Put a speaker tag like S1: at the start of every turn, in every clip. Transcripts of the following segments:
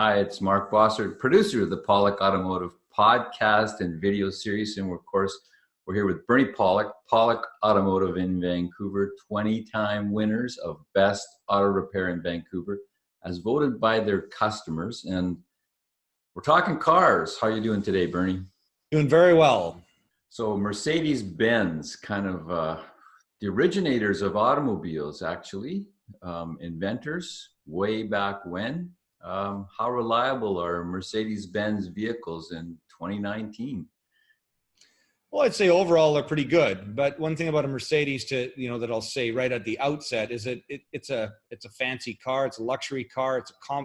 S1: Hi, it's Mark Bossert, producer of the Pawlik Automotive podcast and video series. And of course, we're here with Bernie Pawlik, Pawlik Automotive in Vancouver, 20-time winners of Best Auto Repair in Vancouver, as voted by their customers. And we're talking cars. How are you doing today, Bernie?
S2: Doing very well.
S1: So Mercedes-Benz, kind of the originators of automobiles, actually, inventors way back when. How reliable are Mercedes-Benz vehicles in 2019?
S2: Well, I'd say overall they're pretty good. But one thing about a Mercedes that I'll say right at the outset is that it's a fancy car. It's a luxury car.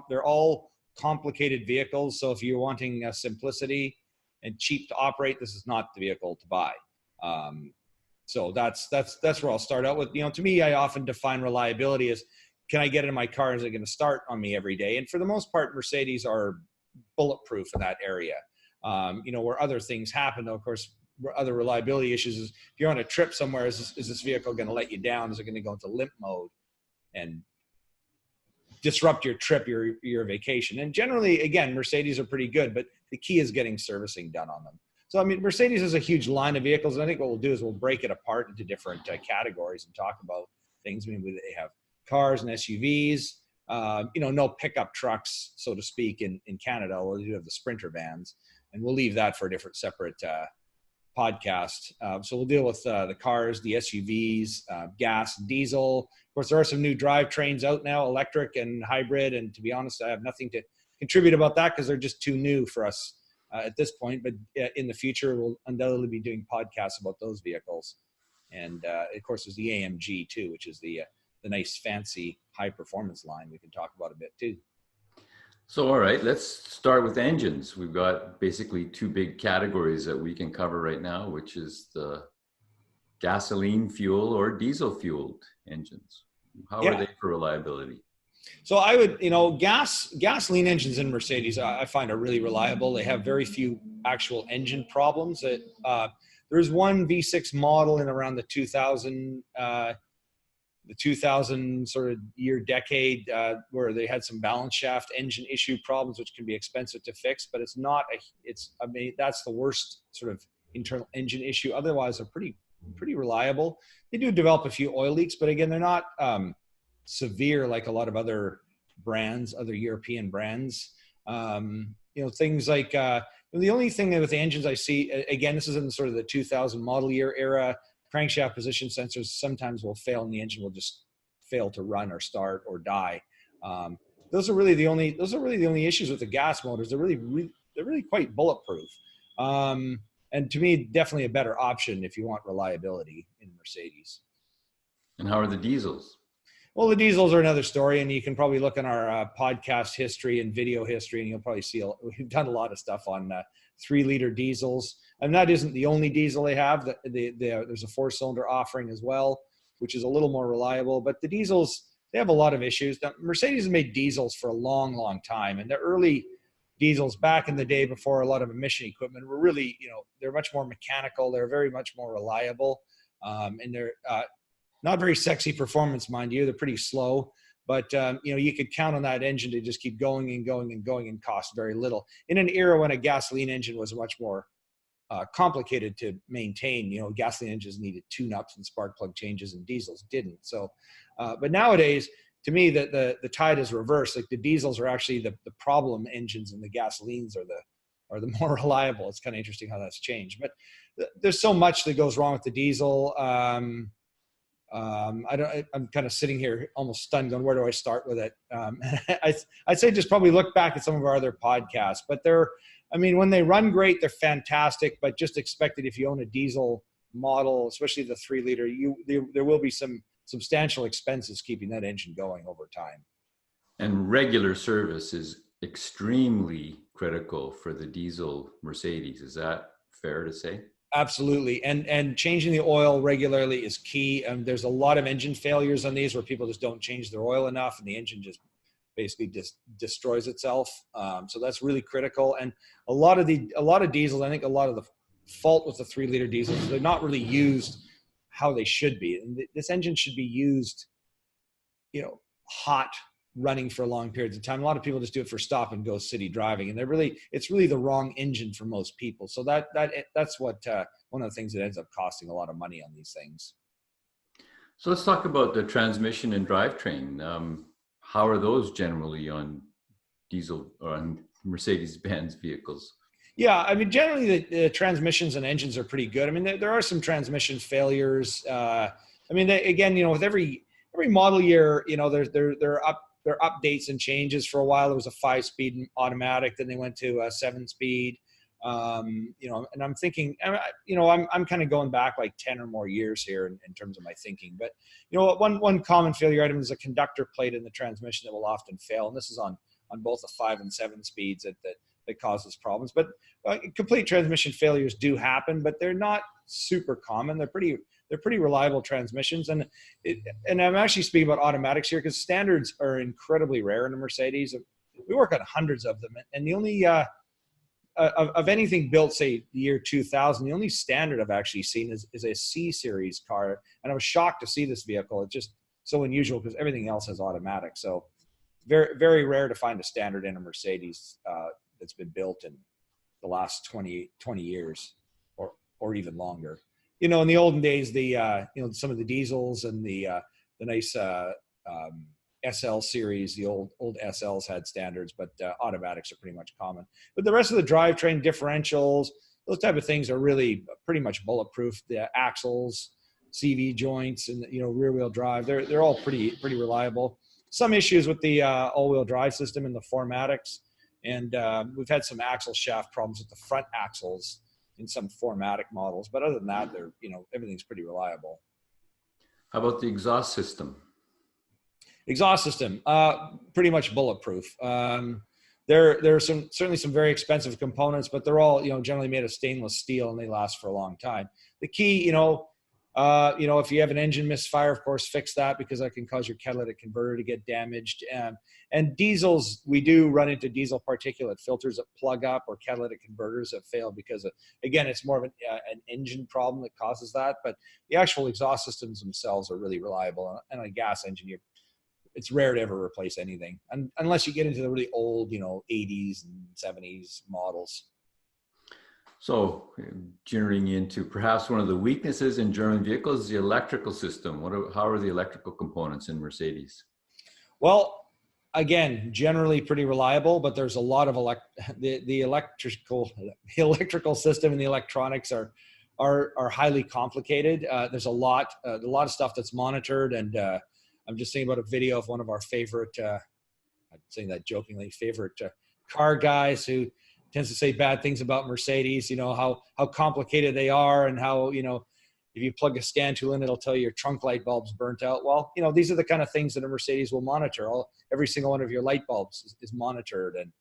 S2: They're all complicated vehicles. So if you're wanting simplicity and cheap to operate, this is not the vehicle to buy. So that's where I'll start out with. To me, I often define reliability as, can I get in my car? Is it going to start on me every day? And for the most part, Mercedes are bulletproof in that area. Where other things happen, though, of course, where other reliability issues is if you're on a trip somewhere, is this vehicle going to let you down? Is it going to go into limp mode and disrupt your trip, your vacation? And generally, again, Mercedes are pretty good, but the key is getting servicing done on them. So, Mercedes has a huge line of vehicles, and I think what we'll do is we'll break it apart into different categories and talk about things. They have cars and SUVs, no pickup trucks, so to speak, in Canada, although you have the Sprinter vans, and we'll leave that for a different separate podcast. So we'll deal with the cars, the SUVs, gas, diesel. Of course, there are some new drivetrains out now, electric and hybrid, and to be honest, I have nothing to contribute about that because they're just too new for us at this point, but in the future, we'll undoubtedly be doing podcasts about those vehicles. And of course, there's the AMG too, which is the nice, fancy, high-performance line we can talk about a bit too.
S1: So, all right, let's start with engines. We've got basically two big categories that we can cover right now, which is the gasoline fuel or diesel fueled engines. How are they for reliability?
S2: So I would, gasoline engines in Mercedes, I find are really reliable. They have very few actual engine problems. There's one V6 model in around the 2000 sort of decade where they had some balance shaft engine issue problems, which can be expensive to fix, but it's not that's the worst sort of internal engine issue. Otherwise, they're pretty reliable. They do develop a few oil leaks, but again, they're not severe like a lot of other brands, other European brands. Things like the only thing with the engines I see, again, this is in sort of the 2000 model year era, crankshaft position sensors sometimes will fail and the engine will just fail to run or start or die. Those are really the only issues with the gas motors. They're really quite bulletproof. And to me, definitely a better option if you want reliability in Mercedes.
S1: And how are the diesels?
S2: Well, the diesels are another story, and you can probably look in our podcast history and video history, and you'll probably see we've done a lot of stuff on 3-liter diesels. And that isn't the only diesel they have. There's a 4-cylinder offering as well, which is a little more reliable. But the diesels, they have a lot of issues. Now, Mercedes has made diesels for a long, long time, and the early diesels back in the day before a lot of emission equipment were really, they're much more mechanical. They're very much more reliable, and they're not very sexy performance, mind you. They're pretty slow, but you could count on that engine to just keep going and going and going and cost very little. In an era when a gasoline engine was much more complicated to maintain, gasoline engines needed tune-ups and spark plug changes, and diesels didn't. So, but nowadays, to me, the tide is reversed. Like the diesels are actually the problem engines, and the gasolines are the more reliable. It's kind of interesting how that's changed. But there's so much that goes wrong with the diesel. I'm kind of sitting here almost stunned going, where do I start with it? I'd say just probably look back at some of our other podcasts, but when they run great, they're fantastic, but just expect that if you own a diesel model, especially the 3-liter, there will be some substantial expenses keeping that engine going over time. And
S1: regular service is extremely critical for the diesel Mercedes. Is that fair to say?
S2: Absolutely. And changing the oil regularly is key. There's a lot of engine failures on these where people just don't change their oil enough and the engine just basically destroys itself. So that's really critical. And a lot of diesels, I think a lot of the fault with the 3-liter diesels, they're not really used how they should be. And this engine should be used, hot running for long periods of time. A lot of people just do it for stop and go city driving, and it's really the wrong engine for most people. So that's what one of the things that ends up costing a lot of money on these things.
S1: So let's talk about the transmission and drivetrain. How are those generally on diesel or on Mercedes-Benz vehicles?
S2: Yeah, I mean, generally the transmissions and engines are pretty good. I mean, there are some transmission failures. I mean, again, with every model year, there are updates and changes. For a while, there was a 5-speed automatic, then they went to a 7-speed. And I'm thinking, I'm kind of going back like 10 or more years here in terms of my thinking. But one common failure item is a conductor plate in the transmission that will often fail, and this is on both the 5 and 7 speeds that causes problems. But complete transmission failures do happen, but they're not super common. They're pretty reliable transmissions, and I'm actually speaking about automatics here because standards are incredibly rare in a Mercedes. We work on hundreds of them, and the only of anything built, say, the year 2000, the only standard I've actually seen is a C series car, and I was shocked to see this vehicle. It's just so unusual because everything else has automatic. So very, very rare to find a standard in a Mercedes that's been built in the last 20 years or even longer. In the olden days, some of the diesels and the nice SL series, the old SLs had standards, but automatics are pretty much common. But the rest of the drivetrain, differentials, those type of things are really pretty much bulletproof. The axles, CV joints, and rear wheel drive, they're all pretty reliable. Some issues with the all-wheel drive system and the 4MATICs, and we've had some axle shaft problems with the front axles in some 4MATIC models. But other than that, everything's pretty reliable.
S1: How about the exhaust system?
S2: Exhaust system, pretty much bulletproof. There are certainly some very expensive components, but they're all generally made of stainless steel, and they last for a long time. The key, if you have an engine misfire, of course, fix that, because that can cause your catalytic converter to get damaged. And diesels, we do run into diesel particulate filters that plug up, or catalytic converters that fail because, again, it's more of an engine problem that causes that. But the actual exhaust systems themselves are really reliable. And on a gas engine, it's rare to ever replace anything, unless you get into the really old, 80s and 70s models.
S1: So, generating into perhaps one of the weaknesses in German vehicles is the electrical system. How are the electrical components in Mercedes?
S2: Well, again, generally pretty reliable, but there's a lot of the electrical system and the electronics are highly complicated. There's a lot of stuff that's monitored, and I'm just thinking about a video of one of our favorite, I'm saying that jokingly, favorite car guys who tends to say bad things about Mercedes, how complicated they are, and how, if you plug a scan tool in, it'll tell you your trunk light bulb's burnt out. Well, these are the kind of things that a Mercedes will monitor. Every single one of your light bulbs is monitored. And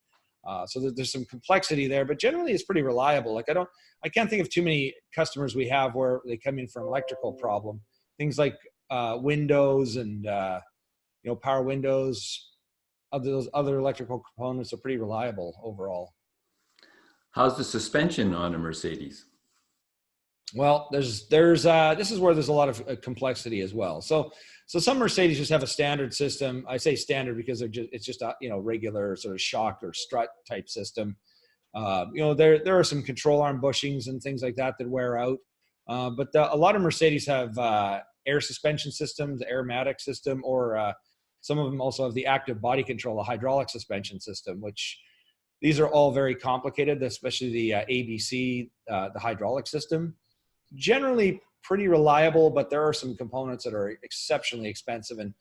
S2: so there's some complexity there, but generally it's pretty reliable. Like I can't think of too many customers we have where they come in for an electrical problem. Things like windows and power windows, those other electrical components are pretty reliable overall.
S1: How's the suspension on a Mercedes?
S2: Well, this is where there's a lot of complexity as well. So some Mercedes just have a standard system. I say standard because it's just a regular sort of shock or strut type system. There are some control arm bushings and things like that wear out. But a lot of Mercedes have air suspension systems, aromatic system, or some of them also have the active body control, a hydraulic suspension system, which these are all very complicated, especially the ABC, the hydraulic system. Generally pretty reliable, but there are some components that are exceptionally expensive. And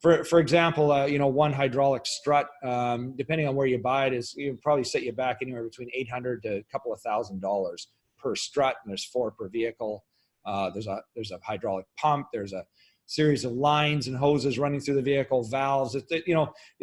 S2: for example, one hydraulic strut, depending on where you buy it, it'll probably set you back anywhere between $800 to a couple of $1,000 per strut, and there's 4 per vehicle. There's a hydraulic pump. There's a series of lines and hoses running through the vehicle, valves. If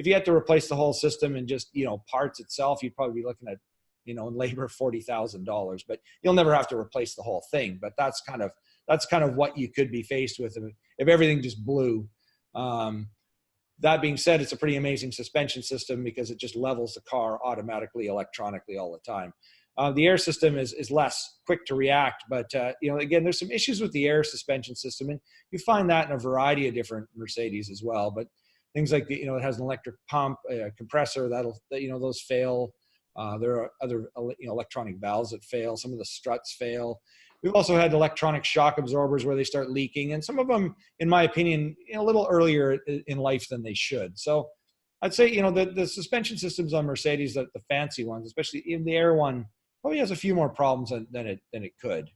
S2: you had to replace the whole system and just parts itself, you'd probably be looking at in labor $40,000. But you'll never have to replace the whole thing. But that's kind of what you could be faced with if everything just blew. That being said, it's a pretty amazing suspension system because it just levels the car automatically, electronically all the time. The air system is less quick to react, but again, there's some issues with the air suspension system, and you find that in a variety of different Mercedes as well. But things like it has an electric pump, a compressor those fail. There are other electronic valves that fail. Some of the struts fail. We've also had electronic shock absorbers where they start leaking, and some of them, in my opinion, a little earlier in life than they should. So I'd say, the suspension systems on Mercedes, the fancy ones, especially in the Air one, probably has a few more problems than it could.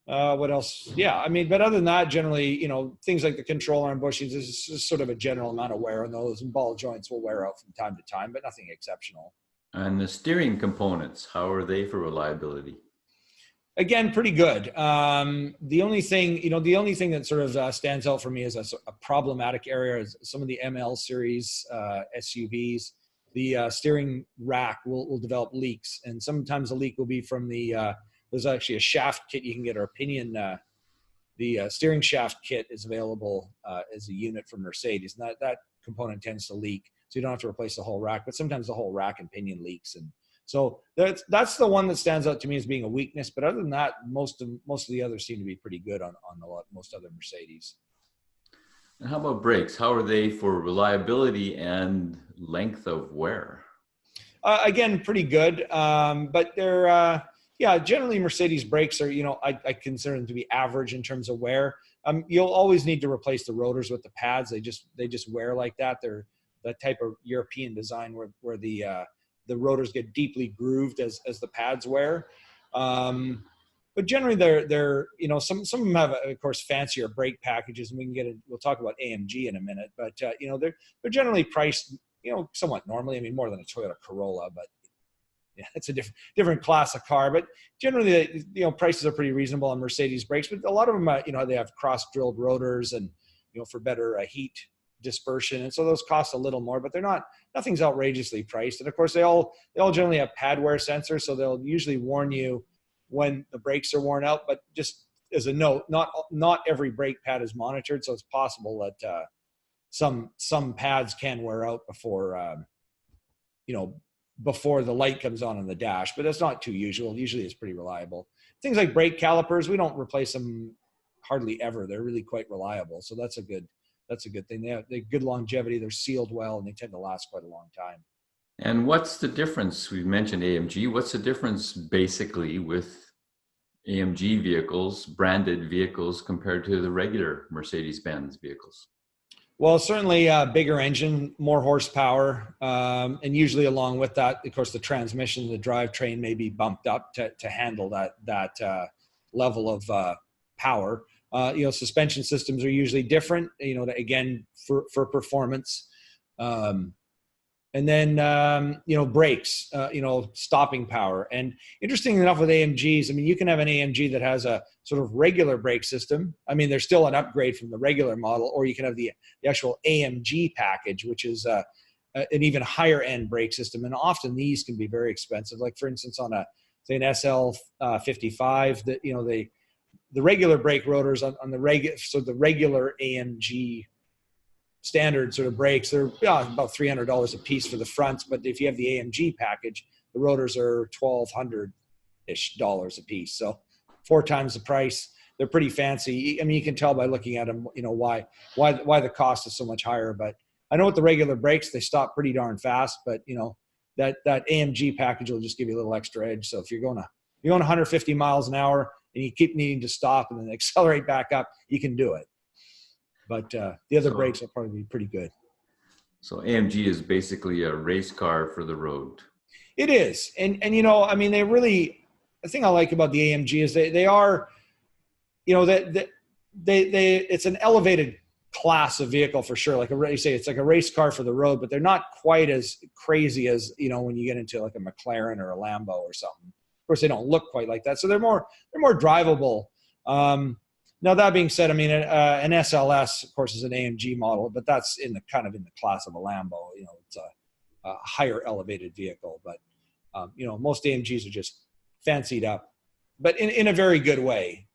S2: What else? Yeah, I mean, but other than that, generally, things like the control arm bushings is just sort of a general amount of wear on those, and ball joints will wear out from time to time, but nothing exceptional.
S1: And the steering components, how are they for reliability?
S2: Again, pretty good. The only thing that sort of stands out for me as a problematic area is some of the ML series SUVs. The steering rack will develop leaks, and sometimes the leak will be from there's actually a shaft kit you can get, or pinion. The steering shaft kit is available as a unit from Mercedes, and that component tends to leak, so you don't have to replace the whole rack. But sometimes the whole rack and pinion leaks, and so that's the one that stands out to me as being a weakness. But other than that, most of the others seem to be pretty good on most other Mercedes.
S1: And how about brakes? How are they for reliability and length of wear?
S2: Again, pretty good, but they're generally Mercedes brakes are, I consider them to be average in terms of wear. You'll always need to replace the rotors with the pads. They just wear like that. They're that type of European design where the rotors get deeply grooved as the pads wear. But generally they're some of them have, of course, fancier brake packages, and we'll talk about AMG in a minute, but they're generally priced, somewhat normally. I mean, more than a Toyota Corolla, but yeah, it's a different class of car. But generally, prices are pretty reasonable on Mercedes brakes. But a lot of them, they have cross-drilled rotors, and for better heat dispersion, and so those cost a little more. But nothing's outrageously priced. And of course, they all generally have pad wear sensors, so they'll usually warn you when the brakes are worn out. But just as a note, not every brake pad is monitored, so it's possible that some pads can wear out before the light comes on the dash, but that's not too usual. Usually it's pretty reliable. Things like brake calipers, we don't replace them hardly ever. They're really quite reliable. So that's a good thing. They have good longevity. They're sealed well, and they tend to last quite a long time.
S1: And what's the difference? We mentioned AMG. What's the difference basically with AMG vehicles, branded vehicles, compared to the regular Mercedes-Benz vehicles?
S2: Well, certainly bigger engine, more horsepower, and usually along with that, of course, the transmission, the drivetrain may be bumped up to handle that level of power. Suspension systems are usually different, again, for performance. And then, brakes, stopping power. And interesting enough with AMGs, I mean, you can have an AMG that has a sort of regular brake system. I mean, there's still an upgrade from the regular model, or you can have the actual AMG package, which is an even higher end brake system. And often these can be very expensive. Like, for instance, on an SL 55, the regular brake rotors on the regular AMG standard sort of brakes, they're about $300 a piece for the fronts. But if you have the AMG package, the rotors are $1,200-ish a piece. So 4 times the price. They're pretty fancy. I mean, you can tell by looking at them, why the cost is so much higher. But I know with the regular brakes, they stop pretty darn fast. But that AMG package will just give you a little extra edge. So if you're going 150 miles an hour and you keep needing to stop and then accelerate back up, you can do it. But the other brakes will probably be pretty good.
S1: So AMG is basically a race car for the road.
S2: It is. And I mean, the thing I like about the AMG is they are, it's an elevated class of vehicle for sure. Like you say, it's like a race car for the road, but they're not quite as crazy as, when you get into like a McLaren or a Lambo or something. Of course, they don't look quite like that. So they're more drivable. Now, that being said, I mean, an SLS, of course, is an AMG model, but that's in the class of a Lambo. It's a higher elevated vehicle. But, most AMGs are just fancied up, but in a very good way.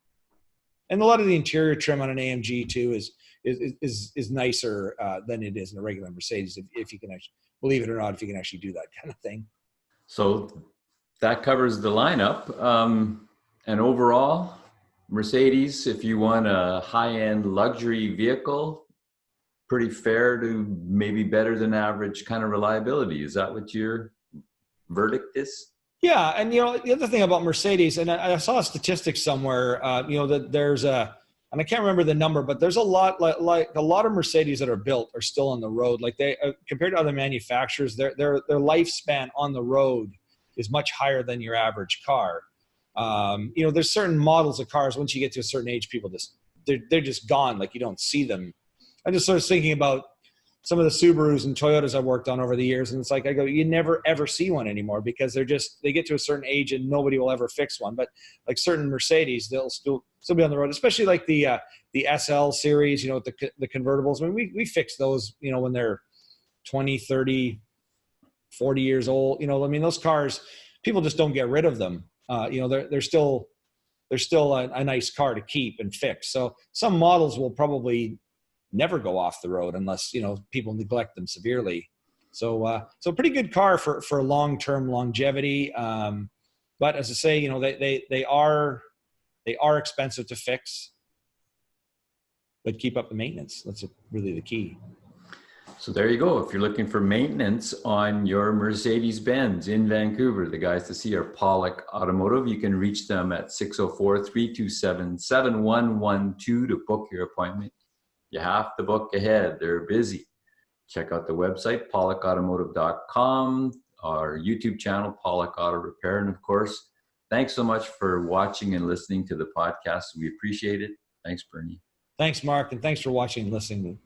S2: And a lot of the interior trim on an AMG, too, is nicer than it is in a regular Mercedes, if you can actually, believe it or not, if you can actually do that kind of thing.
S1: So that covers the lineup. And overall, Mercedes, if you want a high-end luxury vehicle, pretty fair to maybe better than average kind of reliability. Is that what your verdict is?
S2: Yeah, and the other thing about Mercedes, and I saw a statistic somewhere, that there's and I can't remember the number, but there's a lot like a lot of Mercedes that are built are still on the road. Like they compared to other manufacturers, their lifespan on the road is much higher than your average car. There's certain models of cars, once you get to a certain age, people they're just gone. Like you don't see them. I'm just sort of thinking about some of the Subarus and Toyotas I've worked on over the years. And it's like, I go, you never ever see one anymore because they get to a certain age and nobody will ever fix one. But like certain Mercedes, they'll still be on the road, especially like the SL series, the convertibles. I mean, we fix those, when they're 20, 30, 40 years old, those cars, people just don't get rid of them. They're still a nice car to keep and fix. So some models will probably never go off the road unless people neglect them severely. So pretty good car for long-term longevity. But as I say, they are expensive to fix, but keep up the maintenance. That's really the key.
S1: So there you go. If you're looking for maintenance on your Mercedes-Benz in Vancouver, the guys to see are Pawlik Automotive. You can reach them at 604-327-7112 to book your appointment. You have to book ahead. They're busy. Check out the website, pawlikautomotive.com, our YouTube channel, Pawlik Auto Repair. And of course, thanks so much for watching and listening to the podcast. We appreciate it. Thanks, Bernie.
S2: Thanks, Mark. And thanks for watching and listening.